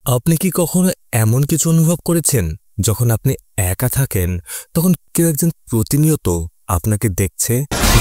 আপনি কি কখনো এমন কিছু অনুভব করেছেন যখন আপনি একা থাকেন তখন কেউ একজন প্রতিনিয়ত আপনাকে দেখছে?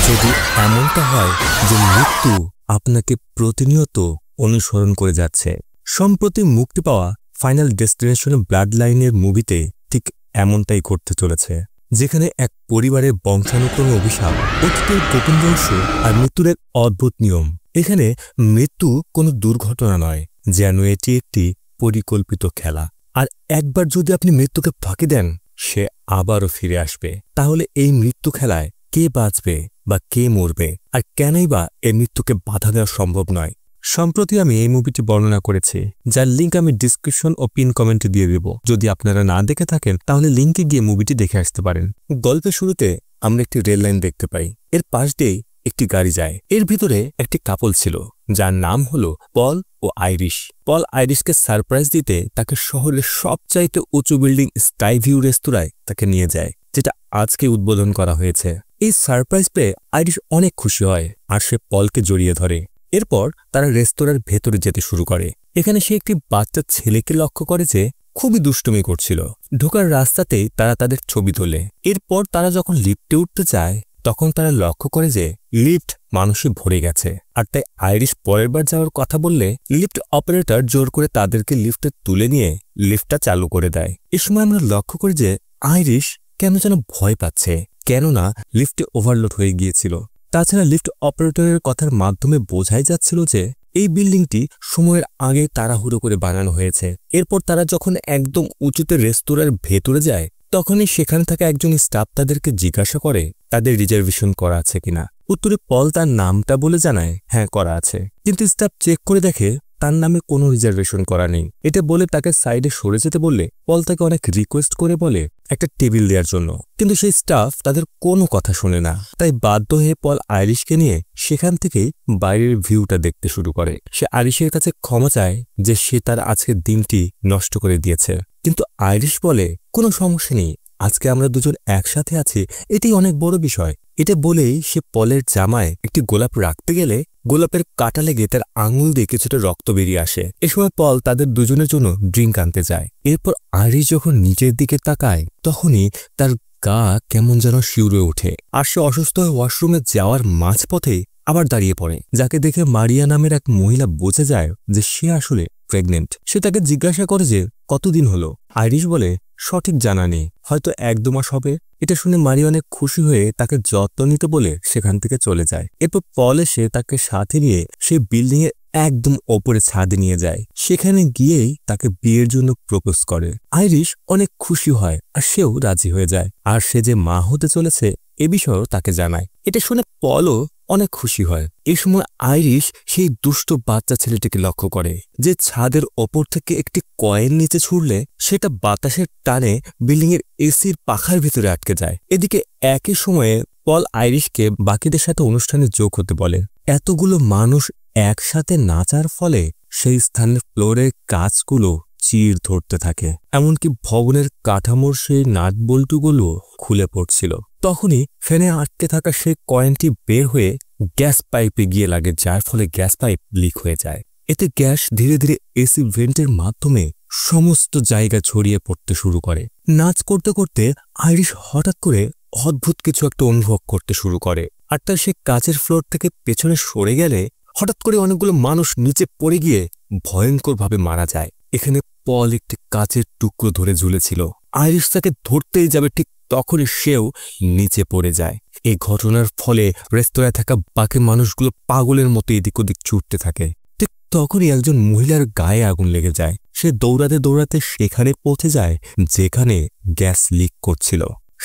যদি এমনটা হয় যে মৃত্যু আপনাকে প্রতিনিয়ত অনুসরণ করে যাচ্ছে। সম্প্রতি মুক্তি পাওয়া ফাইনাল ডেস্টিনেশনের ব্লাড লাইনের মুভিতে ঠিক এমনটাই ঘটতে চলেছে, যেখানে এক পরিবারের বংশানুক্রমে অভিশাপ, অতীতের গোপন রহস্য আর মৃত্যুর এক অদ্ভুত নিয়ম। এখানে মৃত্যু কোনো দুর্ঘটনা নয়, যেন এটি একটি পরিকল্পিত খেলা। আর একবার যদি আপনি মৃত্যুকে ফাঁকি দেন, সে আবারও ফিরে আসবে। তাহলে এই মৃত্যু খেলায় কে বাঁচবে বা কে মরবে, আর কেনই বা এই মৃত্যুকে বাধা দেওয়া সম্ভব নয়? সম্প্রতি আমি এই মুভিটি বর্ণনা করেছি, যার লিঙ্ক আমি ডিসক্রিপশন ও পিন কমেন্টে দিয়ে দেব। যদি আপনারা না দেখে থাকেন তাহলে লিঙ্কে গিয়ে মুভিটি দেখে আসতে পারেন। গল্পের শুরুতে আমরা একটি রেল লাইন দেখতে পাই। এর পাশ দিয়েই একটি গাড়ি যায়। এর ভিতরে একটি কাপল ছিল, যার নাম হলো পল ও আইরিশ। পল আইরিশকে সারপ্রাইজ দিতে তাকে শহরের সবচাইতে উঁচু বিল্ডিং স্কাই ভিউ রেস্তোরাঁয় তাকে নিয়ে যায়, যেটা আজকে উদ্বোধন করা হয়েছে। এই সারপ্রাইজ পেয়ে আইরিশ অনেক খুশি হয় আর সে পলকে জড়িয়ে ধরে। এরপর তারা রেস্তোরাঁর ভেতরে যেতে শুরু করে। এখানে সে একটি বাচ্চা ছেলেকে লক্ষ্য করে যে খুবই দুষ্টুমি করছিল। ঢোকার রাস্তাতেই তারা তাদের ছবি তোলে। এরপর তারা যখন লিফটে উঠতে চায় তখন তারা লক্ষ্য করে যে লিফট মানুষে ভরে গেছে। আর তাই আইরিশ পরের বার যাওয়ার কথা বললে লিফট অপারেটর জোর করে তাদেরকে লিফটে তুলে নিয়ে লিফটটা চালু করে দেয়। এ সময় আমরা লক্ষ্য করি যে আইরিশ কেন যেন ভয় পাচ্ছে, কেননা লিফটে ওভারলোড হয়ে গিয়েছিল। তাছাড়া লিফট অপারেটরের কথার মাধ্যমে বোঝাই যাচ্ছিল যে এই বিল্ডিংটি সময়ের আগে তাড়াহুড়ো করে বানানো হয়েছে। এরপর তারা যখন একদম উঁচুতে রেস্তোরাঁর ভেতরে যায় তখনই সেখানে থাকা একজন স্টাফ তাদেরকে জিজ্ঞাসা করে তাদের রিজার্ভেশন করা আছে কিনা। উত্তরে পল তার নামটা বলে জানায় হ্যাঁ করা আছে, কিন্তু স্টাফ চেক করে দেখে তার নামে কোনো রিজার্ভেশন করা নেই। এটা বলে তাকে সাইডে সরে যেতে বললে পল তাকে অনেক রিকোয়েস্ট করে বলে একটা টেবিল দেওয়ার জন্য, কিন্তু সেই স্টাফ তাদের কোনো কথা শোনে না। তাই বাধ্য হয়ে পল আইরিশকে নিয়ে সেখান থেকেই বাইরের ভিউটা দেখতে শুরু করে। সে আইরিশের কাছে ক্ষমা চায় যে সে তার আজকের দিনটি নষ্ট করে দিয়েছে, কিন্তু আইরিশ বলে কোনো সমস্যা নেই, আজকে আমরা দুজন একসাথে আছি, এটি অনেক বড় বিষয়। এটা বলেই সে পলের জামায় একটি গোলাপ রাখতে গেলে গোলাপের কাটা লেগে তার আঙুল দিয়ে কিছুটা রক্ত বেরিয়ে আসে। এ সময় পল তাদের দুজনের জন্য ড্রিঙ্ক আনতে যায়। এরপর আইরিশ যখন নিচের দিকে তাকায় তখনই তার গা কেমন যেন শিউরে ওঠে, আর সে অসুস্থ হয়ে ওয়াশরুমে যাওয়ার মাঝপথে আবার দাঁড়িয়ে পড়ে, যাকে দেখে মারিয়া নামের এক মহিলা বোঝা যায় যে সে আসলে প্রেগনেন্ট। সে তাকে জিজ্ঞাসা করে যে কতদিন হলো। আইরিশ বলে সঠিক জানা নেই, হয়তো 1-2 মাস হবে। এটা শুনে মারিয়া অনেক খুশি হয়ে তাকে যত্ন নিতে বলে সেখান থেকে চলে যায়। এরপর পল এসে তাকে সাথে নিয়ে সে বিল্ডিং এর একদম ওপরে ছাদে নিয়ে যায়। সেখানে গিয়েই তাকে বিয়ের জন্য প্রপোজ করে। আইরিশ অনেক খুশি হয় আর সেও রাজি হয়ে যায়, আর সে যে মা হতে চলেছে এ বিষয়েও তাকে জানায়। এটা শুনে পলও অনেক খুশি হয়। এই সময় আইরিশ সেই দুষ্ট বাচ্চা ছেলেটিকে লক্ষ্য করে যে ছাদের ওপর থেকে একটি কয়েন নিচে ছুড়লে সেটা বাতাসের টানে বিল্ডিং এর এসির পাখার ভিতরে আটকে যায়। এদিকে একই সময়ে পল আইরিশকে বাকিদের সাথে অনুষ্ঠানে যোগ হতে বলে। এতগুলো মানুষ একসাথে নাচার ফলে সেই স্থানের ফ্লোরের কাঁচগুলো চির ধরতে থাকে, এমনকি ভবনের কাঠামোর সেই নাটবল্টুগুলো খুলে পড়ছিল। তখনই ফ্যানে আটকে থাকা সেই কয়েনটি বের হয়ে গ্যাস পাইপে গিয়ে লাগে, যার ফলে গ্যাস পাইপ লিক হয়ে যায়। এতে গ্যাস ধীরে ধীরে এসি ভেন্টের মাধ্যমে সমস্ত জায়গা ছড়িয়ে পড়তে শুরু করে। নাচ করতে করতে আইরিশ হঠাৎ করে অদ্ভুত কিছু একটা অনুভব করতে শুরু করে, আর তার সে কাচের ফ্লোর থেকে পেছনে সরে গেলে হঠাৎ করে অনেকগুলো মানুষ নিচে পড়ে গিয়ে ভয়ঙ্করভাবে মারা যায়। এখানে পল একটি কাচের টুকরো ধরে ঝুলেছিল। আইরিশ তাকে ধরতেই যাবে, ঠিক তখনই সেও নিচে পড়ে যায়। এই ঘটনার ফলে রেস্তোরাঁয় থাকা বাকি মানুষগুলো পাগলের মতো এদিক ওদিক ছুটতে থাকে। ঠিক তখনই একজন মহিলার গায়ে আগুন লেগে যায়। সে দৌড়াতে দৌড়াতে সেখানে পৌঁছে যায় যেখানে গ্যাস লিক করছিল।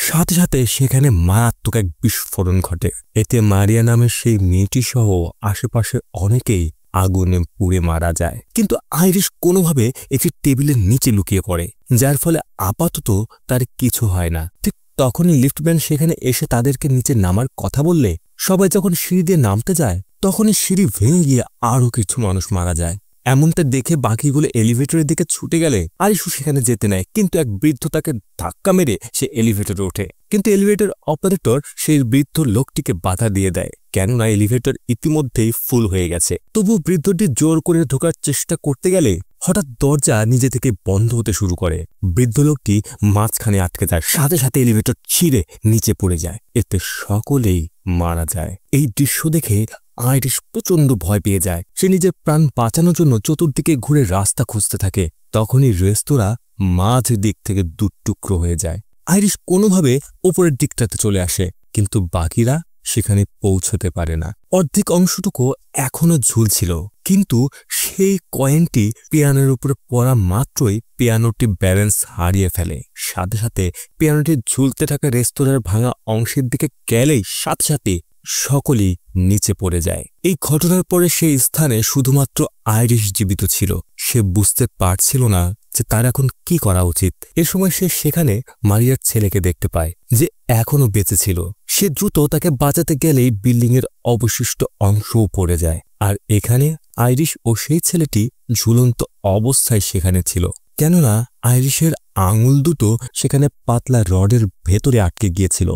সাথে সাথে সেখানে মারাত্মক এক বিস্ফোরণ ঘটে। এতে মারিয়া নামের সেই মেয়েটি সহ আশেপাশে অনেকেই আগুনে পুড়ে মারা যায়। কিন্তু আইরিশ কোনোভাবে একটি টেবিলের নিচে লুকিয়ে পড়ে, যার ফলে আপাতত তার কিছু হয় না। ঠিক তখনই লিফটম্যান সেখানে এসে তাদেরকে নিচে নামার কথা বললে সবাই যখন সিঁড়ি দিয়ে নামতে যায় তখনই সিঁড়ি ভেঙে গিয়ে আরও কিছু মানুষ মারা যায়। এমনটা দেখে বাকিগুলো এলিভেটরের দিকে ছুটে গেলে আরিশু সেখানে যেতে নেয়, কিন্তু এক বৃদ্ধ তাকে ধাক্কা মেরে সে এলিভেটরে ওঠে। কিন্তু এলিভেটর অপারেটর সেই বৃদ্ধ লোকটিকে বাধা দিয়ে দেয়, কেননা এলিভেটর ইতিমধ্যেই ফুল হয়ে গেছে। তবু বৃদ্ধটি জোর করে ঢোকার চেষ্টা করতে গেলে হঠাৎ দরজা নিজে থেকে বন্ধ হতে শুরু করে। বৃদ্ধ লোকটি মাঝখানে আটকে যায়, সাথে সাথে এলিভেটর ছিঁড়ে নিচে পড়ে যায়। এতে সকলেই মারা যায়। এই দৃশ্য দেখে আইরিশ প্রচন্ড ভয় পেয়ে যায়। সে নিজের প্রাণ বাঁচানোর জন্য চতুর্দিকে ঘুরে রাস্তা খুঁজতে থাকে। তখনই রেস্তোরাঁ মাঝ দিক থেকে দুটুকরো হয়ে যায়। আইরিশ কোনোভাবে উপরের দিকটাতে চলে আসে, কিন্তু বাকিরা সেখানে পৌঁছতে পারে না। অর্ধেক অংশটুকু এখনো ঝুলছিল, কিন্তু সেই কয়েনটি পিয়ানোর উপরে পড়া মাত্রই পিয়ানোটি ব্যালেন্স হারিয়ে ফেলে। সাথে সাথে পিয়ানোটি ঝুলতে থাকা রেস্তোরাঁর ভাঙা অংশের দিকে গেলেই সাথে সাথে সকলেই নিচে পড়ে যায়। এই ঘটনার পরে সেই স্থানে শুধুমাত্র আইরিশ জীবিত ছিল। সে বুঝতে পারছিল না যে তার এখন কি করা উচিত। এ সময় সে সেখানে মারিয়ার ছেলেকে দেখতে পায়, যে এখনো বেঁচে ছিল। সে দ্রুত তাকে বাঁচাতে গেলেই বিল্ডিং এর অবশিষ্ট অংশও পড়ে যায়। আর এখানে আইরিশ ও সেই ছেলেটি ঝুলন্ত অবস্থায় সেখানে ছিল, কেননা আইরিশের আঙুল দুটো সেখানে পাতলা রডের ভেতরে আটকে গিয়েছিল।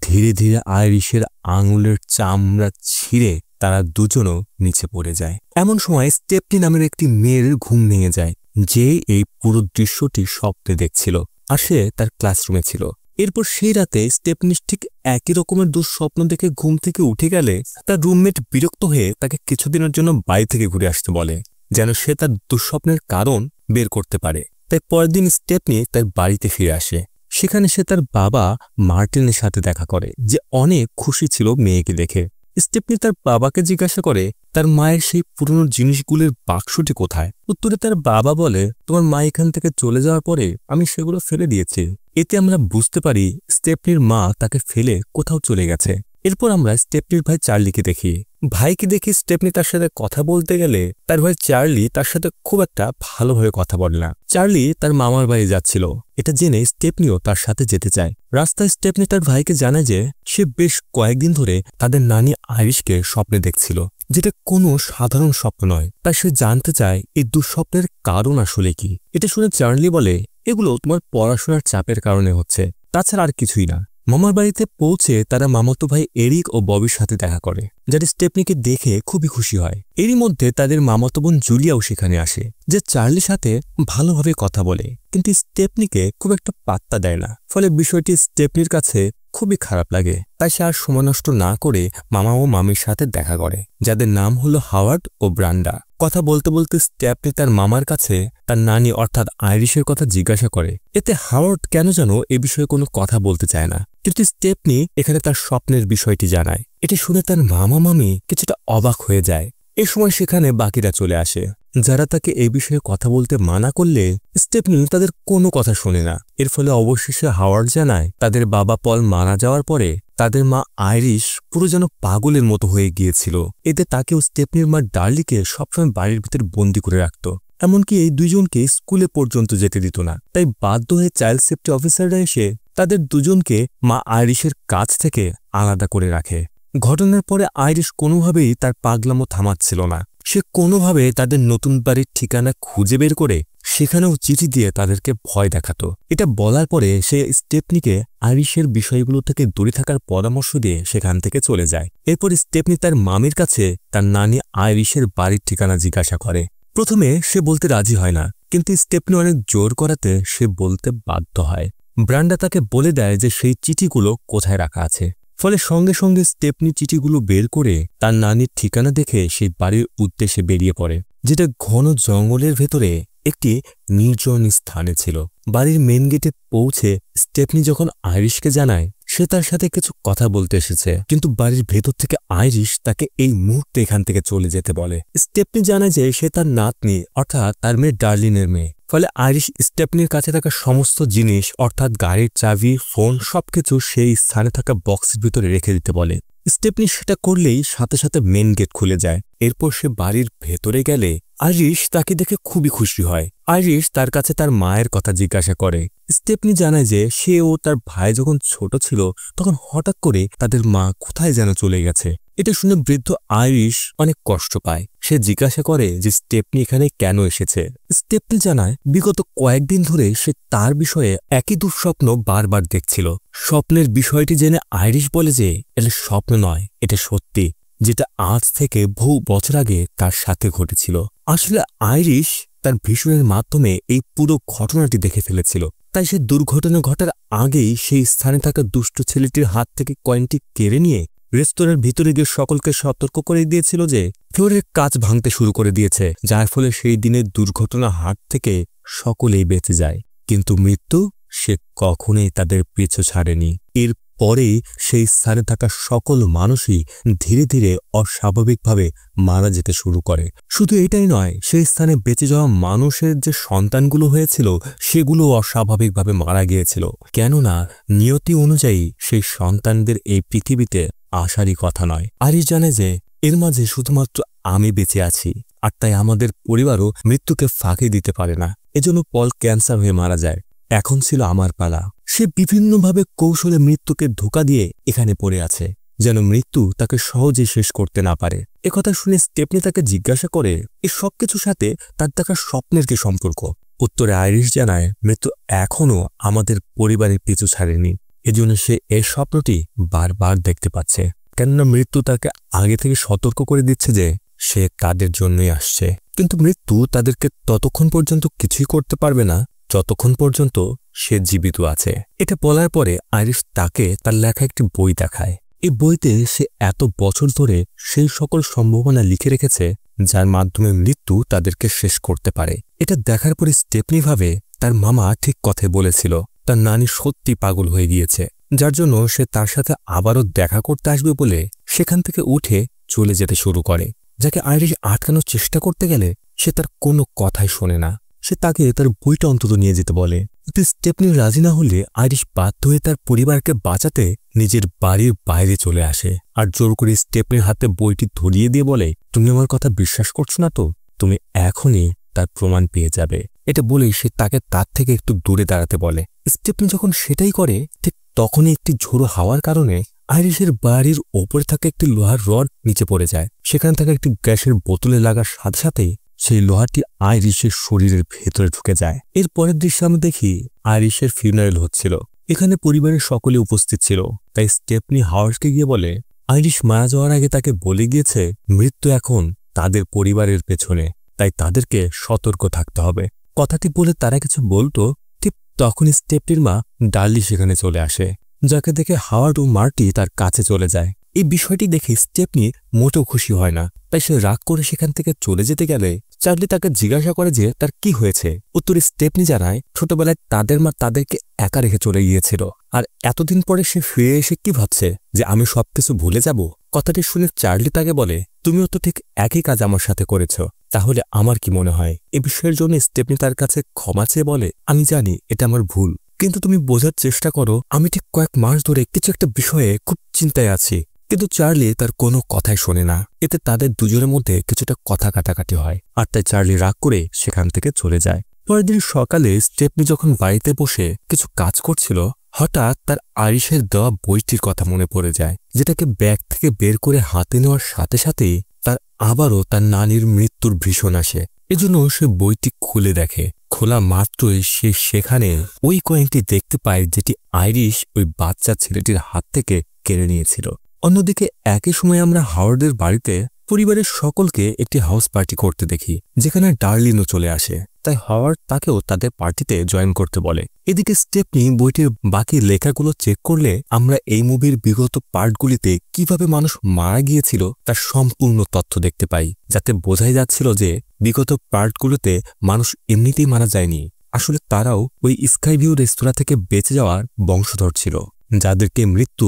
ধীরে ধীরে আইরিশের আঙুলের চামড়া ছিঁড়ে তারা দুজনও নিচে পড়ে যায়। এমন সময় স্টেপনি নামের একটি মেয়ের ঘুম ভেঙে যায়, যে এই পুরো দৃশ্যটি স্বপ্নে দেখছিল, আর সে তার ক্লাসরুমে ছিল। এরপর সেই রাতে স্টেপনি ঠিক একই রকমের দুঃস্বপ্ন দেখে ঘুম থেকে উঠে গেলে তার রুমমেট বিরক্ত হয়ে তাকে কিছুদিনের জন্য বাড়ি থেকে ঘুরে আসতে বলে, যেন সে তার দুঃস্বপ্নের কারণ বের করতে পারে। তাই পরের দিন স্টেপনি তার বাড়িতে ফিরে আসে। সেখানে সে তার বাবা মার্টিনের সাথে দেখা করে, যে অনেক খুশি ছিল মেয়েকে দেখে। স্টেপনি তার বাবাকে জিজ্ঞাসা করে তার মায়ের সেই পুরনো জিনিসগুলোর বাক্সটি কোথায়। উত্তরে তার বাবা বলে, তোমার মা এখান থেকে চলে যাওয়ার পরে আমি সেগুলো ফেলে দিয়েছি। এতে আমরা বুঝতে পারি স্টেপনির মা তাকে ফেলে কোথাও চলে গেছে। এরপর আমরা স্টেপনির ভাই চার্লিকে দেখি। ভাইকে দেখি স্টেপনি তার সাথে কথা বলতে গেলে তার ভাই চার্লি তার সাথে খুব একটা ভালোভাবে কথা বলে না। চার্লি তার মামার বাড়ি যাচ্ছিল, এটা জেনে স্টেপনিও তার সাথে যেতে চায়। রাস্তায় স্টেপনি তার ভাইকে জানায় যে সে বেশ কয়েকদিন ধরে তাদের নানি আইরিশকে স্বপ্নে দেখছিল, যেটা কোনো সাধারণ স্বপ্ন নয়। তাই সে জানতে চায় এই দুঃস্বপ্নের কারণ আসলে কি। এটা শুনে চার্লি বলে, এগুলো তোমার পড়াশোনার চাপের কারণে হচ্ছে, তাছাড়া আর কিছুই না। মামার বাড়িতে পৌঁছে তারা মামাতো ভাই এরিক ও ববির সাথে দেখা করে, যারা স্টেপনিকে দেখে খুবই খুশি হয়। এরই মধ্যে তাদের মামাতো বোন জুলিয়াও সেখানে আসে, যে চার্লির সাথে ভালোভাবে কথা বলে, কিন্তু স্টেপনিকে খুব একটা পাত্তা দেয় না। ফলে বিষয়টি স্টেপনির কাছে খুবই খারাপ লাগে। তাই সে আর সময় নষ্ট না করে মামা ও মামির সাথে দেখা করে, যাদের নাম হলো হাওয়ার্ড ও ব্রান্ডা। কথা বলতে বলতে স্টেপনি তার মামার কাছে তার নানি অর্থাৎ আইরিশের কথা জিজ্ঞাসা করে। এতে হাওয়ার্ড কেন যেন এ বিষয়ে কোনো কথা বলতে চায় না, কিন্তু স্টেপনি এখানে তার স্বপ্নের বিষয়টি জানায়। এটি শুনে তার মামা মামি কিছুটা অবাক হয়ে যায়। এ সময় সেখানে বাকিরা চলে আসে, যারা তাকে এই বিষয়ে কথা বলতে মানা করলে স্টেপনি তাদের কোনো কথা শোনে না। এর ফলে অবশেষে হাওয়ার্ড জানায় তাদের বাবা পল মারা যাওয়ার পরে তাদের মা আইরিশ পুরো যেন পাগলের মতো হয়ে গিয়েছিল। এতে তাকেও স্টেপনির মা ডার্লিকে সবসময় বাড়ির ভিতরে বন্দি করে রাখত, এমনকি এই দুইজনকে স্কুলে পর্যন্ত যেতে দিত না। তাই বাধ্য হয়ে চাইল্ড সেফটি অফিসাররা এসে তাদের দুজনকে মা আইরিশের কাছ থেকে আলাদা করে রাখে। ঘটনার পরে আইরিশ কোনোভাবেই তার পাগলামো থামাচ্ছিল না। সে কোনোভাবে তাদের নতুন বাড়ির ঠিকানা খুঁজে বের করে সেখানেও চিঠি দিয়ে তাদেরকে ভয় দেখাতো। এটা বলার পরে সে স্টেপনিকে আইরিশের বিষয়গুলো থেকে দূরে থাকার পরামর্শ দিয়ে সেখান থেকে চলে যায়। এরপর স্টেপনি তার মামির কাছে তার নানি আইরিশের বাড়ির ঠিকানা জিজ্ঞাসা করে। প্রথমে সে বলতে রাজি হয় না, কিন্তু স্টেপনি অনেক জোর করাতে সে বলতে বাধ্য হয়। ব্রান্ডা তাকে বলে দেয় যে সেই চিঠিগুলো কোথায় রাখা আছে। ফলে সঙ্গে সঙ্গে স্টেপনি চিঠিগুলো বের করে তার নানির ঠিকানা দেখে সেই বাড়ির উদ্দেশ্যে বেরিয়ে পড়ে, যেটা ঘন জঙ্গলের ভেতরে একটি নির্জন স্থানে ছিল। বাড়ির মেন গেটে পৌঁছে স্টেপনি যখন আইরিশকে জানায় সে তার সাথে কিছু কথা বলতে এসেছে, কিন্তু বাড়ির ভেতর থেকে আইরিশ তাকে এই মুহূর্তে এখান থেকে চলে যেতে বলে। স্টেপনি জানায় যে সে তার নাতনি অর্থাৎ তার মেয়ে ডার্লিনের মেয়ে। ফলে আইরিশ স্টেপনির কাছে থাকা সমস্ত জিনিস অর্থাৎ গাড়ির চাবি, ফোন সবকিছু সেই স্থানে থাকা বক্সের ভিতরে রেখে দিতে বলে। স্টেপনি সেটা করলেই সাথে সাথে মেন গেট খুলে যায়। এরপর সে বাড়ির ভেতরে গেলে আইরিশ তাকে দেখে খুবই খুশি হয়। আইরিশ তার কাছে তার মায়ের কথা জিজ্ঞাসা করে। স্টেপনি জানায় যে সে ও তার ভাই যখন ছোট ছিল তখন হঠাৎ করে তাদের মা কোথায় যেন চলে গেছে। এটা শুনে বৃদ্ধ আইরিশ অনেক কষ্ট পায়। সে জিজ্ঞাসা করে যে স্টেপনি এখানে কেন এসেছে। স্টেপনি জানায় বিগত কয়েকদিন ধরে সে তার বিষয়ে একই দুঃস্বপ্ন বারবার দেখছিল। স্বপ্নের বিষয়টি জেনে আইরিশ বলে যে এটা স্বপ্ন নয়, এটা সত্যি, যেটা আজ থেকে বহু বছর আগে তার সাথে ঘটেছিল। আসলে আইরিশ তার ভিশনের মাধ্যমে এই পুরো ঘটনাটি দেখে ফেলেছিল। তাই সে দুর্ঘটনা ঘটার আগেই সেই স্থানে থাকা দুষ্ট ছেলেটির হাত থেকে কয়েনটি কেড়ে নিয়ে রেস্তোরাঁর ভিতরে গিয়ে সকলকে সতর্ক করে দিয়েছিল যে ফ্লোরের কাঁচ ভাঙতে শুরু করে দিয়েছে, যার ফলে সেই দিনের দুর্ঘটনার হাত থেকে সকলেই বেঁচে যায়। কিন্তু মৃত্যু সে কখনোই তাদের পিছু ছাড়েনি। এরপরেই সেই স্থানে থাকা সকল মানুষই ধীরে ধীরে অস্বাভাবিকভাবে মারা যেতে শুরু করে। শুধু এটাই নয়, সেই স্থানে বেঁচে যাওয়া মানুষের যে সন্তানগুলো হয়েছিল সেগুলো অস্বাভাবিকভাবে মারা গিয়েছিল, কেননা নিয়তি অনুযায়ী সেই সন্তানদের এই পৃথিবীতে আসারই কথা নয়। আরিশ জানে যে এর মাঝে শুধুমাত্র আমি বেঁচে আছি, আর তাই আমাদের পরিবারও মৃত্যুকে ফাঁকি দিতে পারে না। এজন্য পল ক্যান্সার হয়ে মারা যায়। এখন ছিল আমার পালা। সে বিভিন্নভাবে কৌশলে মৃত্যুকে ধোঁকা দিয়ে এখানে পড়ে আছে, যেন মৃত্যু তাকে সহজে শেষ করতে না পারে। একথা শুনে স্টেপনি তাকে জিজ্ঞাসা করে এই সবকিছুর সাথে তার দেখা স্বপ্নের কি সম্পর্ক। উত্তরে আইরিশ জানায় মৃত্যু এখনও আমাদের পরিবারের পিছু ছাড়েনি, এজন্য সে এই স্বপ্নটি বারবার দেখতে পাচ্ছে, কেননা মৃত্যু তাকে আগে থেকে সতর্ক করে দিচ্ছে যে সে তাদের জন্যই আসছে। কিন্তু মৃত্যু তাদেরকে ততক্ষণ পর্যন্ত কিছুই করতে পারবে না যতক্ষণ পর্যন্ত সে জীবিত আছে। এটা বলার পরে আইরিশ তাকে তার লেখা একটি বই দেখায়। এই বইতে সে এত বছর ধরে সেই সকল সম্ভাবনা লিখে রেখেছে যার মাধ্যমে মৃত্যু তাদেরকে শেষ করতে পারে। এটা দেখার পরে স্টেপনি ভাবে তার মামা ঠিক কথাই বলেছিল, তার নানি সত্যি পাগল হয়ে গিয়েছে, যার জন্য সে তার সাথে আবারও দেখা করতে আসবে বলে সেখান থেকে উঠে চলে যেতে শুরু করে। যাকে আইরিশ আটকানোর চেষ্টা করতে গেলে সে তার কোনো কথাই শোনে না। সে তাকে তার বইটা অন্তত নিয়ে যেতে বলে। কিন্তু স্টেপনি রাজি না হলে আইরিশ বাধ্য হয়ে তার পরিবারকে বাঁচাতে নিজের বাড়ির বাইরে চলে আসে আর জোর করে স্টেপনির হাতে বইটি ধরিয়ে দিয়ে বলে, তুমি আমার কথা বিশ্বাস করছো না তো? তুমি এখনই তার প্রমাণ পেয়ে যাবে। এটা বলেই সে তাকে তার থেকে একটু দূরে দাঁড়াতে বলে। স্টেপনি যখন সেটাই করে ঠিক তখনই একটি ঝোড়ো হাওয়ার কারণে আইরিশের বাড়ির ওপরে থাকা একটি লোহার রড নিচে পড়ে যায়। সেখানে থাকা একটি গ্যাসের বোতলে লাগার সাথে সাথেই সেই লোহাটি আইরিশের শরীরের ভেতরে ঢুকে যায়। এর পরের দৃশ্যে আমরা দেখি আইরিশের ফিউনারেল হচ্ছিল। এখানে পরিবারের সকলে উপস্থিত ছিল। তাই স্টেপনি হাওয়ার্ডকে গিয়ে বলে আইরিশ মারা যাওয়ার আগে তাকে বলে গিয়েছে মৃত্যু এখন তাদের পরিবারের পেছনে, তাই তাদেরকে সতর্ক থাকতে হবে। কথাটি বলে তারা কিছু বলতো, ঠিক তখনই স্টেপনির মা ডার্লি সেখানে চলে আসে, যাকে দেখে হাওয়ার্ড ও মার্টি তার কাছে চলে যায়। এই বিষয়টি দেখে স্টেপনি মোটেও খুশি হয় না, তাই সে রাগ করে সেখান থেকে চলে যেতে গেলে চার্লি তাকে জিজ্ঞাসা করে যে তার কি হয়েছে। উত্তরে স্টেপনি জানায় ছোটবেলায় তাদের মা তাদেরকে একা রেখে চলে গিয়েছিল, আর এতদিন পরে সে ফিরে এসে কি ভাবছে যে আমি সবকিছু ভুলে যাব। কথাটি শুনে চার্লি তাকে বলে তুমিও তো ঠিক একই কাজ আমার সাথে করেছ, তাহলে আমার কি মনে হয়। এ বিষয়ের জন্য স্টেপনি তার কাছে ক্ষমা চেয়ে বলে আমি জানি এটা আমার ভুল, কিন্তু তুমি বোঝার চেষ্টা করো আমি ঠিক কয়েক মাস ধরে কিছু একটা বিষয়ে খুব চিন্তায় আছি। কিন্তু চার্লি তার কোনো কথাই শোনে না। এতে তাদের দুজনের মধ্যে কিছুটা কথা কাটাকাটি হয়, আর তাই চার্লি রাগ করে সেখান থেকে চলে যায়। পরের দিন সকালে স্টেপনি যখন বাড়িতে বসে কিছু কাজ করছিল, হঠাৎ তার আইরিশের দেওয়া বইটির কথা মনে পড়ে যায়, যেটাকে ব্যাগ থেকে বের করে হাতে নেওয়ার সাথে সাথেই তার আবারও তার নানির মৃত্যুর ভীষণ আসে। এজন্য সে বইটি খুলে দেখে। খোলা মাত্রই সে সেখানে ওই কয়েনটি দেখতে পায় যেটি আইরিশ ওই বাচ্চা ছেলেটির হাত থেকে কেড়ে নিয়েছিল। অন্যদিকে একই সময় আমরা হাওয়ার্ডের বাড়িতে পরিবারের সকলকে একটি হাউস পার্টি করতে দেখি, যেখানে ডার্লিনও চলে আসে। তাই হাওয়ার্ড তাকেও তাদের পার্টিতে জয়েন করতে বলে। এদিকে স্টেপনি বইটির বাকি লেখাগুলো চেক করলে আমরা এই মুভির বিগত পার্টগুলিতে কিভাবে মানুষ মারা গিয়েছিল তার সম্পূর্ণ তথ্য দেখতে পাই, যাতে বোঝাই যাচ্ছিল যে বিগত পার্টগুলোতে মানুষ এমনিতেই মারা যায়নি, আসলে তারাও ওই স্কাইভিউ রেস্তোরাঁ থেকে বেঁচে যাওয়ার বংশধর ছিল, যাদেরকে মৃত্যু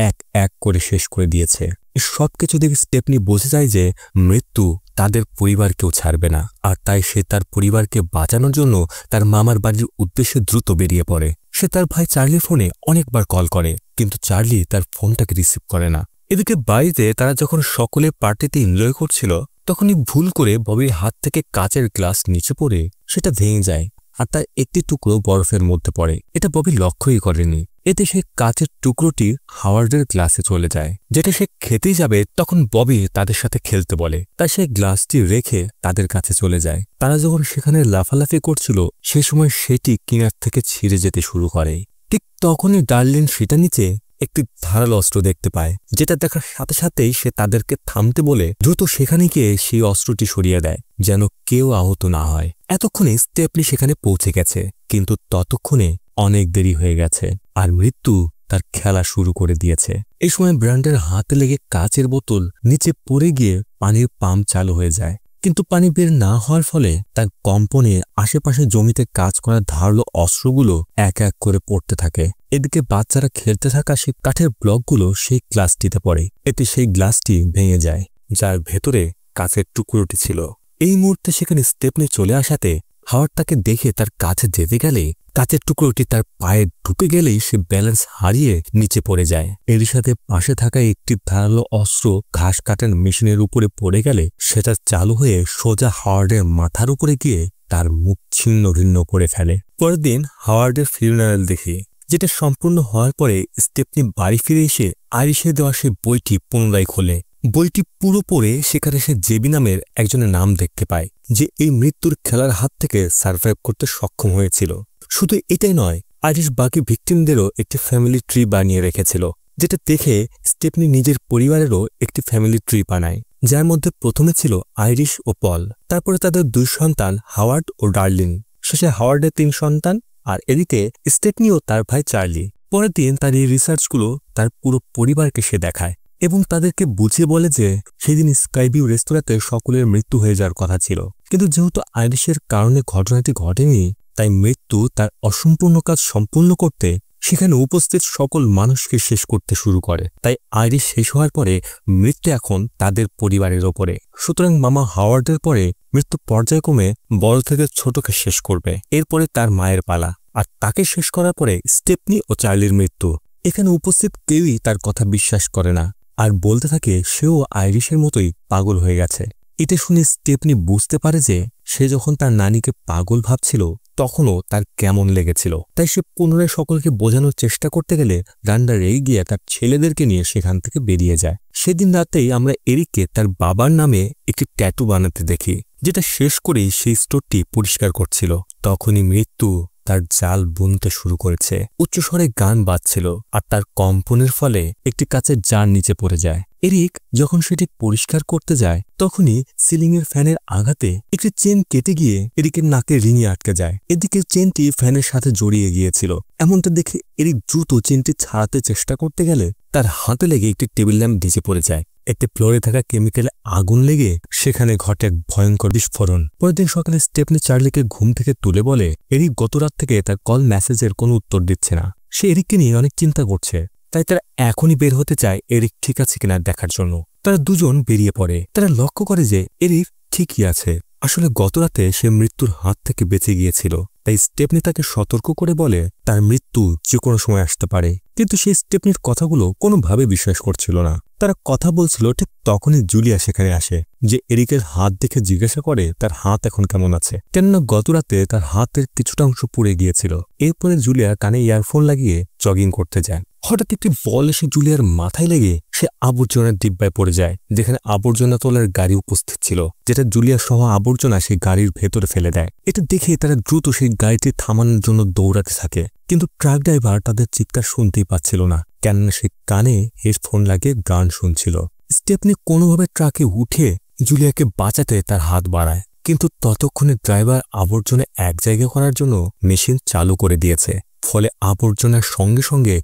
এক এক করে শেষ করে দিয়েছে। সবকিছু দেখে স্টেপনি বোঝা যায় যে মৃত্যু তাদের পরিবারকেও ছাড়বে না, আর তাই সে তার পরিবারকে বাঁচানোর জন্য তার মামার বাড়ির উদ্দেশ্যে দ্রুত বেরিয়ে পড়ে। সে তার ভাই চার্লির ফোনে অনেকবার কল করে, কিন্তু চার্লি তার ফোনটাকে রিসিভ করে না। এদিকে বাড়িতে তারা যখন সকলে পার্টিতে এনজয় করছিল, তখনই ভুল করে ববির হাত থেকে কাচের গ্লাস নিচে পড়ে সেটা ভেঙে যায়, আর তার একটি টুকরো বরফের মধ্যে পড়ে। এটা ববি লক্ষ্যই করেনি। এতে সে কাচের টুকরোটি হাওয়ার্ডের গ্লাসে চলে যায়, যেটা সে খেতেই যাবে তখন ববি তাদের সাথে খেলতে বলে, তাই সে গ্লাসটি রেখে তাদের কাছে চলে যায়। তারা যখন সেখানে লাফালাফি করছিল সে সময় সেটি কিনার থেকে ছিঁড়ে যেতে শুরু করে। ঠিক তখনই ডার্লিন সেটা নিচে একটি ধারালো অস্ত্র দেখতে পায়, যেটা দেখার সাথে সাথেই সে তাদেরকে থামতে বলে দ্রুত সেখানে গিয়ে সেই অস্ত্রটি সরিয়ে দেয় যেন কেউ আহত না হয়। এতক্ষণে স্টেপনি সেখানে পৌঁছে গেছে, কিন্তু ততক্ষণে অনেক দেরি হয়ে গেছে আর মৃত্যু তার খেলা শুরু করে দিয়েছে। এই সময় ব্র্যান্ডের হাতে লেগে কাচের বোতল নিচে পড়ে গিয়ে পানির পাম্প চালু হয়ে যায়, কিন্তু পানি বের না হওয়ার ফলে তার কম্পনে আশেপাশে জমিতে কাজ করা ধারালো অস্ত্রগুলো এক এক করে পড়তে থাকে। এদিকে বাচ্চারা খেলতে থাকা সেই কাঠের ব্লকগুলো সেই গ্লাসটিতে পড়ে। এতে সেই গ্লাসটি ভেঙে যায়, যার ভেতরে কাচের টুকরোটি ছিল। এই মুহূর্তে সেখানে স্টেপনি চলে আসাতে হাওয়ার্ড তাকে দেখে তার কাছে যেতে গেলে কাচের টুকরোটি তার পায়ে ঢুকে গেলেই সে ব্যালেন্স হারিয়ে নিচে পড়ে যায়। এর সাথে পাশে থাকা একটি ধারালো অস্ত্র ঘাস কাটার মেশিনের উপরে পড়ে গেলে সেটা চালু হয়ে সোজা হাওয়ার্ডের মাথার উপরে গিয়ে তার মুখ ছিন্ন ভিন্ন করে ফেলে। পরের দিন হাওয়ার্ডের ফিউনারাল দেখি, যেটা সম্পূর্ণ হওয়ার পরে স্টেপনি বাড়ি ফিরে এসে আইরিশের দেওয়া সে বইটি পুনরায় খোলে। বইটি পুরো পড়ে সেখানে সে জেবি নামের একজনের নাম দেখতে পায়, যে এই মৃত্যুর খেলার হাত থেকে সার্ভাইভ করতে সক্ষম হয়েছিল। শুধু এটাই নয়, আইরিশ বাকি ভিকটিমদেরও একটি ফ্যামিলি ট্রি বানিয়ে রেখেছিল, যেটা দেখে স্টেপনি নিজের পরিবারেরও একটি ফ্যামিলি ট্রি বানায়, যার মধ্যে প্রথমে ছিল আইরিশ ও পল, তারপরে তাদের 2 সন্তান হাওয়ার্ড ও ডার্লিন, শেষে হাওয়ার্ডের 3 সন্তান, আর এদিকে স্টেপনি ও তার ভাই চার্লি। পরের দিন তার এই রিসার্চগুলো তার পুরো পরিবারকে সে দেখায় এবং তাদেরকে বুঝিয়ে বলে যে সেদিন স্কাইভিউ রেস্তোরাঁতে সকলের মৃত্যু হয়ে যাওয়ার কথা ছিল, কিন্তু যেহেতু আইরিশের কারণে ঘটনাটি ঘটেনি, তাই মৃত্যু তার অসম্পূর্ণ কাজ সম্পূর্ণ করতে সেখানে উপস্থিত সকল মানুষকে শেষ করতে শুরু করে। তাই আইরিশ শেষ হওয়ার পরে মৃত্যু এখন তাদের পরিবারের ওপরে। সুতরাং মামা হাওয়ার্ডের পরে মৃত্যু পর্যায়ক্রমে বড় থেকে ছোটকে শেষ করবে। এরপরে তার মায়ের পালা, আর তাকে শেষ করার পরে স্টেপনি ও চার্লির মৃত্যু। এখানে উপস্থিত কেউই তার কথা বিশ্বাস করে না আর বলতে থাকে সেও আইরিশের মতোই পাগল হয়ে গেছে। এটা শুনে স্টেপনি বুঝতে পারে যে সে যখন তার নানিকে পাগল ভাবছিল তখনও তার কেমন লেগেছিল। তাই সে পুনরায় সকলকে বোঝানোর চেষ্টা করতে গেলে রান্ডা রেগে গিয়ে তার ছেলেদেরকে নিয়ে সেখান থেকে বেরিয়ে যায়। সেদিন রাতেই আমরা এরিককে তার বাবার নামে একটি ট্যাটু বানাতে দেখি, যেটা শেষ করেই সেই স্টোরটি পরিষ্কার করছিল। তখনই মৃত্যু তার জাল বুনতে শুরু করেছে। উচ্চস্বরে গান বাজছিল আর তার কম্পনের ফলে একটি কাচের জার নিচে পড়ে যায়। এরিক যখন সেটি পরিষ্কার করতে যায় তখনই সিলিংয়ের ফ্যানের আঘাতে একটি চেন কেটে গিয়ে এরিকের নাকে রিঙে আটকে যায়। এদিকে চেনটি ফ্যানের সাথে জড়িয়ে গিয়েছিল। এমনটা দেখে এরিক দ্রুত চেনটি ছাড়াতে চেষ্টা করতে গেলে তার হাতে লেগে একটি টেবিল ল্যাম্প নিচে পড়ে যায়। এতে ফ্লোরে থাকা কেমিক্যালে আগুন লেগে সেখানে ঘটে এক ভয়ঙ্কর বিস্ফোরণ। পরের দিন সকালে স্টেপনি চার্লিকে ঘুম থেকে তুলে বলে এরিক গত রাত থেকে তার কল মেসেজের কোনো উত্তর দিচ্ছে না। সে এরিককে নিয়ে অনেক চিন্তা করছে, তাই তারা এখনই বের হতে চায় এরিক ঠিক আছে কিনা দেখার জন্য। তারা দুজন বেরিয়ে পড়ে। তারা লক্ষ্য করে যে এরিক ঠিকই আছে। আসলে গত রাতে সে মৃত্যুর হাত থেকে বেঁচে গিয়েছিল। তাই স্টেপনি তাকে সতর্ক করে বলে তার মৃত্যু যে কোনো সময় আসতে পারে, কিন্তু সেই স্টেপনির কথাগুলো কোনোভাবে বিশ্বাস করছিল না। তারা কথা বলছিল, ঠিক তখনই জুলিয়া সেখানে আসে, যে এরিকের হাত দেখে জিজ্ঞাসা করে তার হাত এখন কেমন আছে, কেননা গত রাতে তার হাতের কিছুটা অংশ পুড়ে গিয়েছিল। এরপরে জুলিয়া কানে ইয়ারফোন লাগিয়ে জগিং করতে যায়। হঠাৎ একটি বল এসে জুলিয়ার মাথায় লেগে সে আবর্জনার ডিব্বায় পড়ে যায়, যেখানে আবর্জনা তোলার গাড়ি উপস্থিত ছিল, যেটা জুলিয়া সহ আবর্জনা সেই গাড়ির ভেতরে ফেলে দেয়। এটা দেখে তারা দ্রুত সেই গাড়িটি থামানোর জন্য দৌড়াতে থাকে, কিন্তু ট্রাক ড্রাইভার তাদের চিৎকার শুনতেই পাচ্ছিল না, কেননা সে কানে হেডফোন লাগিয়ে গান শুনছিল। স্টেপনি কোনোভাবে ট্রাকে উঠে জুলিয়াকে বাঁচাতে তার হাত বাড়ায়, কিন্তু ততক্ষণে ড্রাইভার আবর্জনা এক জায়গায় করার জন্য মেশিন চালু করে দিয়েছে। ফলে আবর্জনার সঙ্গে সঙ্গে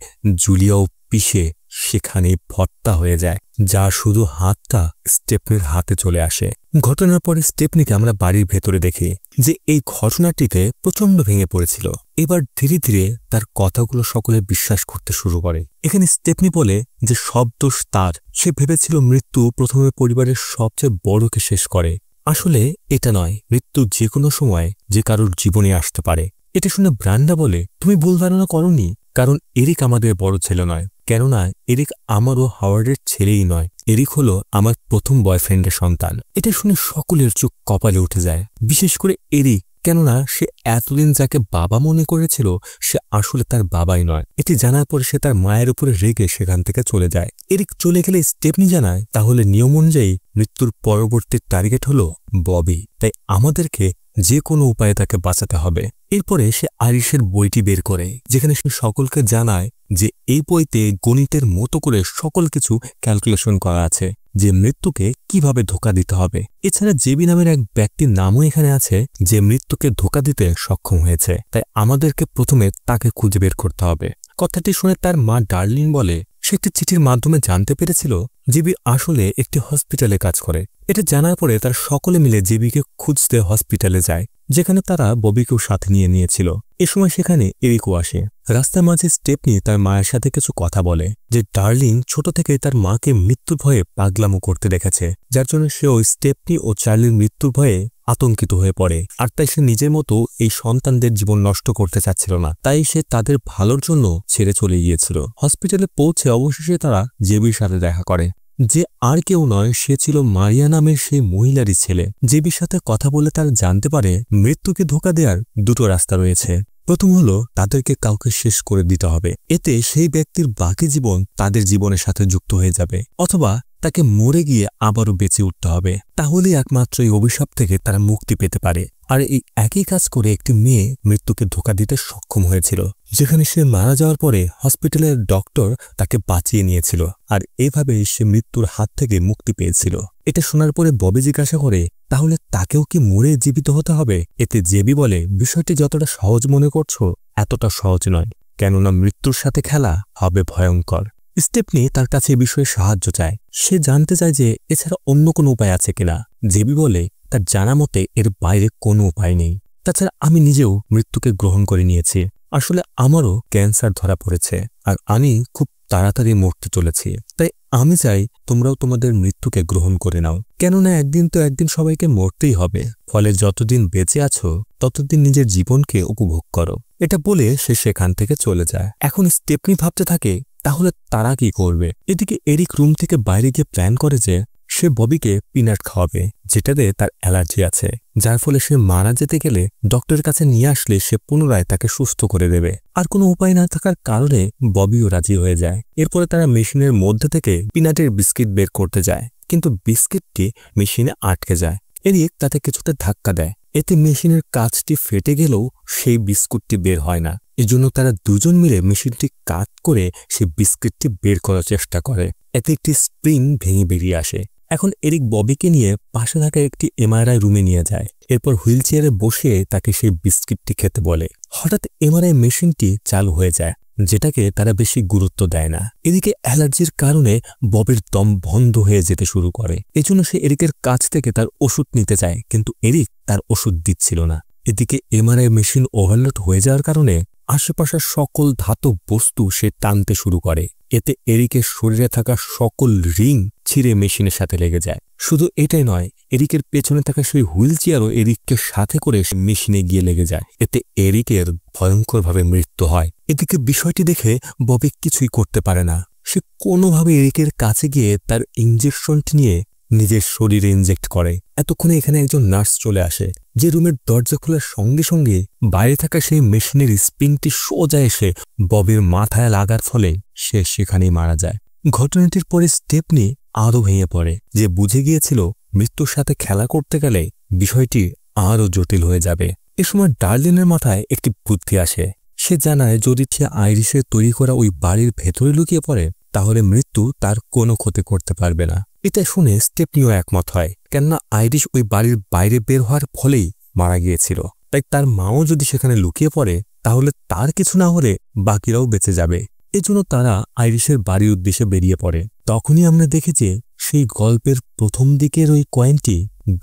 জুলিয়াও পিষে সেখানে ভর্তা হয়ে যায়, যা শুধু হাতটা স্টেপনির হাতে চলে আসে। ঘটনার পরে স্টেপনিকে আমরা বাড়ির ভেতরে দেখি, যে এই ঘটনাটিতে প্রচণ্ড ভেঙে পড়েছিল। এবার ধীরে ধীরে তার কথাগুলো সকলে বিশ্বাস করতে শুরু করে। এখানে স্টেপনি বলে যে সব দোষ তার। সে ভেবেছিল মৃত্যু প্রথমে পরিবারের সবচেয়ে বড়কে শেষ করে। আসলে এটা নয়, মৃত্যু যে কোনো সময় যে কারোর জীবনে আসতে পারে। এটা শুনে ব্রান্ডা বলে তুমি ভুল ধারণা করনি, কারণ এরিক আমাদের বড় ছেলে নয়, কেননা এরিক আমারও হাওয়ার্ডের ছেলেই নয়। এরিক হলো আমার প্রথম বয়ফ্রেন্ডের সন্তান। এটা শুনে সকলের চোখ কপালে উঠে যায়, বিশেষ করে এরিক, কেননা সে এতদিন যাকে বাবা মনে করেছিল সে আসলে তার বাবাই নয়। এটি জানার পরে সে তার মায়ের উপরে রেগে সেখান থেকে চলে যায়। এরিক চলে গেলে স্টেপনি জানায় তাহলে নিয়ম অনুযায়ী মৃত্যুর পরবর্তী টার্গেট হলো ববি, তাই আমাদেরকে যে কোনো উপায়ে তাকে বাঁচাতে হবে। এরপরে সে আইরিশের বইটি বের করে, যেখানে সে সকলকে জানায় যে এই বইতে গণিতের মতো করে সকল কিছু ক্যালকুলেশন করা আছে যে মৃত্যুকে কিভাবে ধোঁকা দিতে হবে। এছাড়া জেবি নামের এক ব্যক্তির নামও এখানে আছে যে মৃত্যুকে ধোঁকা দিতে সক্ষম হয়েছে, তাই আমাদেরকে প্রথমে তাকে খুঁজে বের করতে হবে। কথাটি শুনে তার মা ডার্লিন বলে সে একটি চিঠির মাধ্যমে জানতে পেরেছিল জেবি আসলে একটি হসপিটালে কাজ করে। এটা জানার পরে তার সকলে মিলে জেবিকে খুঁজতে হসপিটালে যায়, যেখানে তারা ববিকেও সাথে নিয়ে নিয়েছিল। এ সময় সেখানে এরিকও আসে। রাস্তার মাঝে স্টেপনি তার মায়ের সাথে কিছু কথা বলে যে ডার্লিন ছোট থেকে তার মাকে মৃত্যুর ভয়ে পাগলামো করতে দেখেছে, যার জন্য সে ওই স্টেপনি ও চার্লির মৃত্যুর ভয়ে আতঙ্কিত হয়ে পড়ে। আর তাই সে নিজের মতো এই সন্তানদের জীবন নষ্ট করতে চাচ্ছিল না, তাই সে তাদের ভালোর জন্য ছেড়ে চলে গিয়েছিল। হসপিটালে পৌঁছে অবশেষে তারা জেবির সাথে দেখা করে, যে আর কেউ নয়, সে ছিল মারিয়া নামের সেই মহিলারই ছেলে। জেবির সাথে কথা বলে তারা জানতে পারে মৃত্যুকে ধোঁকা দেওয়ার দুটো রাস্তা রয়েছে। প্রথম হলো তাদেরকে কাউকে শেষ করে দিতে হবে, এতে সেই ব্যক্তির বাকি জীবন তাদের জীবনের সাথে যুক্ত হয়ে যাবে, অথবা তাকে মরে গিয়ে আবারও বেঁচে উঠতে হবে। তাহলেই একমাত্র এই অভিশাপ থেকে তারা মুক্তি পেতে পারে। আর এই একই কাজ করে একটি মেয়ে মৃত্যুকে ধোঁকা দিতে সক্ষম হয়েছিল, যেখানে সে মারা যাওয়ার পরে হসপিটালের ডক্টর তাকে বাঁচিয়ে নিয়েছিল, আর এইভাবেই সে মৃত্যুর হাত থেকে মুক্তি পেয়েছিল। এটা শোনার পরে ববি জিজ্ঞাসা করে তাহলে তাকেও কি মরে জীবিত হতে হবে? এতে জেবি বলে বিষয়টি যতটা সহজ মনে করছো এতটা সহজ নয়, কেননা মৃত্যুর সাথে খেলা হবে ভয়ঙ্কর। স্টেপনি তার কাছে এ বিষয়ে সাহায্য চায়। সে জানতে চায় যে এছাড়া অন্য কোনো উপায় আছে কিনা। জেবি বলে তার জানা মতে এর বাইরে কোনো উপায় নেই। তাছাড়া আমি নিজেও মৃত্যুকে গ্রহণ করে নিয়েছি। আসলে আমারও ক্যান্সার ধরা পড়েছে, আর আমি খুব তাড়াতাড়ি মরতে চলেছি। তাই আমি চাই তোমরাও তোমাদের মৃত্যুকে গ্রহণ করে নাও, কেননা একদিন সবাইকে মরতেই হবে। ফলে যতদিন বেঁচে আছো ততদিন নিজের জীবনকে উপভোগ করো। এটা বলে সে সেখান থেকে চলে যায়। এখন স্টেপনি ভাবতে থাকে তাহলে তারা কি করবে। এদিকে এরিক রুম থেকে বাইরে গিয়ে প্ল্যান করে যে সে ববিকে পিনাট খাওয়াবে, যেটাতে তার অ্যালার্জি আছে, যার ফলে সে মারা যেতে গেলে ডক্টরের কাছে নিয়ে আসলে সে পুনরায় তাকে সুস্থ করে দেবে। আর কোনো উপায় না থাকার কারণে ববিও রাজি হয়ে যায়। এরপরে তারা মেশিনের মধ্যে থেকে পিনাটের বিস্কিট বের করতে যায়, কিন্তু বিস্কিটটি মেশিনে আটকে যায়। এরিক তাতে কিছুটা ধাক্কা দেয়, এতে মেশিনের কাঁচটি ফেটে গেলেও সেই বিস্কুটটি বের হয় না। এজন্য তারা দুজন মিলে মেশিনটি কাট করে সেই বিস্কিটটি বের করার চেষ্টা করে। এতে একটি স্প্রিং ভেঙে বেরিয়ে আসে। এখন এরিক ববিকে নিয়ে পাশে থাকা একটি এমআরআই রুমে নিয়ে যায়। এরপর হুইল চেয়ারে বসে তাকে সেই বিস্কিটটি খেতে বলে। হঠাৎ এমআরআই মেশিনটি চালু হয়ে যায়, যেটাকে তারা বেশি গুরুত্ব দেয় না। এদিকে অ্যালার্জির কারণে ববের দম বন্ধ হয়ে যেতে শুরু করে। এজন্য সে এরিকের কাছ থেকে তার ওষুধ নিতে চায়, কিন্তু এরিক তার ওষুধ দিচ্ছিল না। এদিকে এমআরআই মেশিন ওভারলোড হয়ে যাওয়ার কারণে আশেপাশের সকল ধাতব বস্তু সে টানতে শুরু করে। এতে এরিকের শরীরে থাকা সকল রিং ছিঁড়ে মেশিনের সাথে লেগে যায়। শুধু এটাই নয়, এরিকের পেছনে থাকা সেই হুইল চেয়ারও এরিককে সাথে করে মেশিনে গিয়ে লেগে যায়। এতে এরিকের ভয়ঙ্করভাবে মৃত্যু হয়। এদিকে বিষয়টি দেখে ববি কিছুই করতে পারে না। সে কোনোভাবে এরিকের কাছে গিয়ে তার ইঞ্জেকশনটি নিয়ে নিজের শরীরে ইনজেক্ট করে। এতক্ষণে এখানে একজন নার্স চলে আসে, যে রুমের দরজা খোলার সঙ্গে সঙ্গে বাইরে থাকা সেই মেশিনের স্প্রিংটি সোজা এসে ববির মাথায় লাগার ফলে সে সেখানেই মারা যায়। ঘটনাটির পরে স্টেপনি আরও ভেঙে পড়ে, যে বুঝে গিয়েছিল মৃত্যুর সাথে খেলা করতে গেলে বিষয়টি আরও জটিল হয়ে যাবে। এ সময় ডার্লিনের মাথায় একটি বুদ্ধি আসে। সে জানায় যদি সে আইরিশের তৈরি করা ওই বাড়ির ভেতরে লুকিয়ে পড়ে তাহলে মৃত্যু তার কোনো ক্ষতি করতে পারবে না। এটা শুনে স্টেপনিও একমত হয়, কেননা আইরিশ ওই বাড়ির বাইরে বের হওয়ার ফলেই মারা গিয়েছিল। তাই তার মাও যদি সেখানে লুকিয়ে পড়ে তাহলে তার কিছু না হলে বাকিরাও বেঁচে যাবে। এজন্য তারা আইরিশের বাড়ির উদ্দেশ্যে বেরিয়ে পড়ে। তখনই আমরা দেখি যে সেই গল্পের প্রথম দিকের ওই কয়েনটি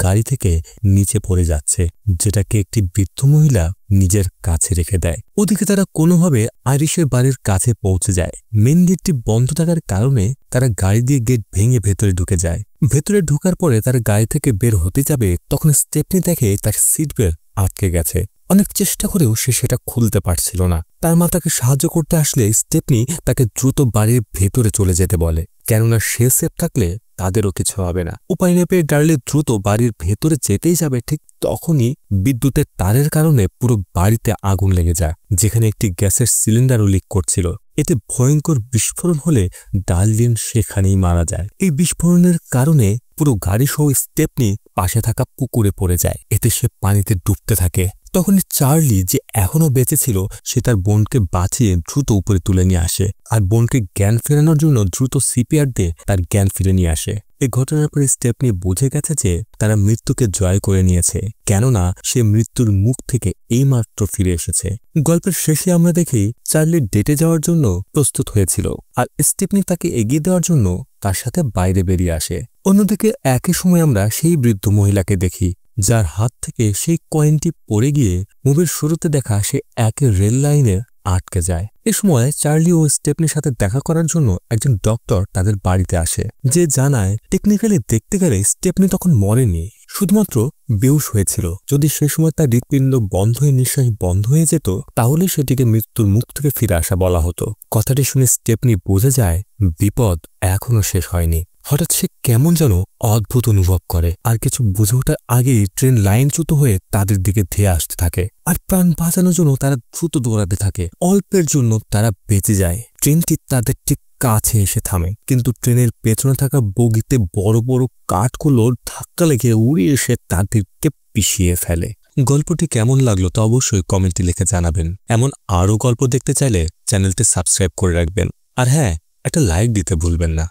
গাড়ি থেকে নিচে পড়ে যাচ্ছে, যেটাকে একটি বৃদ্ধ মহিলা নিজের কাছে রেখে দেয়। ওদিকে তারা কোনোভাবে আইরিশের বাড়ির কাছে পৌঁছে যায়। মেন গেটটি বন্ধ থাকার কারণে তারা গাড়ি দিয়ে গেট ভেঙে ভেতরে ঢুকে যায়। ভেতরে ঢোকার পরে তারা গাড়ি থেকে বের হতে যাবে, তখন স্টেপনি দেখে তার সিট বেল্ট আটকে গেছে। অনেক চেষ্টা করেও সে সেটা খুলতে পারছিল না। তার মা তাকে সাহায্য করতে আসলে স্টেপনি তাকে দ্রুত বাড়ির ভেতরে চলে যেতে বলে, কেননা সে সেফ থাকলে তাদেরও কিছু হবে না। উপায় না পেয়ে ডার্লি দ্রুত বাড়ির ভেতরে যেতেই যাবে, ঠিক তখনই বিদ্যুতের তারের কারণে পুরো বাড়িতে আগুন লেগে যায়, যেখানে একটি গ্যাসের সিলিন্ডারও লিক করছিল। এতে ভয়ঙ্কর বিস্ফোরণ হলে ডার্লিন সেখানেই মারা যায়। এই বিস্ফোরণের কারণে পুরো গাড়ি সহ স্টেপনি পাশে থাকা পুকুরে পড়ে যায়। এতে সে পানিতে ডুবতে থাকে। তখনই চার্লি যে এখনো বেঁচে ছিল সে তার বোনকে বাঁচিয়ে দ্রুত উপরে তুলে নিয়ে আসে আর বোনকে জ্ঞান ফেরানোর জন্য দ্রুত সিপিআর দিয়ে তার জ্ঞান ফিরে নিয়ে আসে। এই ঘটনার পরে স্টেপনি বুঝে গেছে যে তারা মৃত্যুকে জয় করে নিয়েছে, কেননা সে মৃত্যুর মুখ থেকে এইমাত্র ফিরে এসেছে। গল্পের শেষে আমরা দেখি চার্লি ডেটে যাওয়ার জন্য প্রস্তুত হয়েছিল আর স্টেপনি তাকে এগিয়ে দেওয়ার জন্য তার সাথে বাইরে বেরিয়ে আসে। অন্যদিকে একই সময় আমরা সেই বৃদ্ধ মহিলাকে দেখি যার হাত থেকে সেই কয়েনটি পড়ে গিয়ে মুভির শুরুতে দেখা সে একই রেল লাইনে আটকে যায়। এ সময় চার্লি ও স্টেপনির সাথে দেখা করার জন্য একজন ডক্টর তাদের বাড়িতে আসে, যে জানায় টেকনিক্যালি দেখতে গেলে স্টেপনি তখন মরেনি, শুধুমাত্র বেহুশ হয়েছিল। যদি সে সময় তার হৃৎপিণ্ড বন্ধ হয়ে নিঃশ্বাস বন্ধ হয়ে যেত তাহলে সেটিকে মৃত্যুর মুখ থেকে ফিরে আসা বলা হতো। কথাটি শুনে স্টেপনি বুঝে যায় বিপদ এখনো শেষ হয়নি। হঠাৎ সে কেমন যেন অদ্ভুত অনুভব করে আর কিছু বুঝে ওঠার আগেই ট্রেন লাইনচ্যুত হয়ে তাদের দিকে ধেয়ে আসতে থাকে আর প্রাণ বাঁচানোর জন্য তারা দ্রুত দৌড়াতে থাকে। অল্পের জন্য তারা বেঁচে যায়। ট্রেনটি তাদের ঠিক কাছে এসে থামে, কিন্তু ট্রেনের পেছনে থাকা বগিতে বড় বড় কাঠগুলো ধাক্কা লেগে উড়ে এসে তাদেরকে পিষিয়ে ফেলে। গল্পটি কেমন লাগলো তা অবশ্যই কমেন্টে লিখে জানাবেন। এমন আরও গল্প দেখতে চাইলে চ্যানেলটি সাবস্ক্রাইব করে রাখবেন আর হ্যাঁ, একটা লাইক দিতে ভুলবেন না।